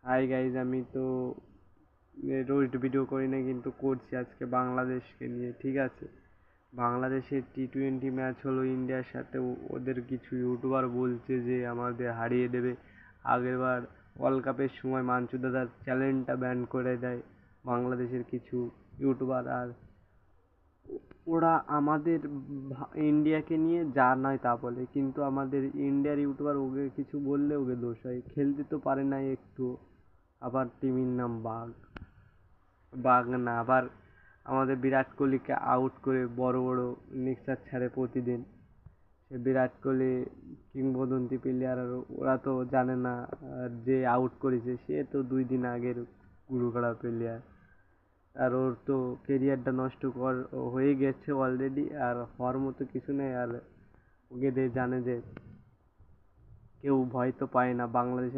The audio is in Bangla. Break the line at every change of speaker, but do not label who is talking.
হাই গাইজ, আমি তো রোজ ভিডিও করি না, কিন্তু করছি আজকে বাংলাদেশকে নিয়ে। ঠিক আছে, বাংলাদেশের টি-20 ম্যাচ হলো ইন্ডিয়ার সাথে। ওদের কিছু ইউটিউবার বলছে যে আমাদের হারিয়ে দেবে। আগেরবার ওয়ার্ল্ড কাপের সময় মাঞ্চু দাদার চ্যানেলটা ব্যান করে দেয় বাংলাদেশের কিছু ইউটিউবার। আর ওরা আমাদের ইন্ডিয়াকে নিয়ে যা নয় তা বলে, কিন্তু আমাদের ইন্ডিয়ার ইউটিউবার ওকে কিছু বললে ওকে দোষ হয়। খেলতে তো পারে না একটু। আবার টিমের নাম বাঘ। বাঘ না, আবার আমাদের বিরাট কোহলিকে আউট করে বড় বড় নেক্সার ছাড়ে প্রতিদিন। সে বিরাট কোহলি কিংবদন্তি প্লেয়ার, আর ওরা তো জানে না যে আউট করেছে সে তো 2 দিন আগের গুরুগড়া প্লেয়ার। আর ওর তো কেরিয়ারটা নষ্ট হয়ে গেছে অলরেডি, আর হওয়ার মতো কিছু নেই। আর ওকে জানে যে কেউ ভয় তো পায় না বাংলাদেশের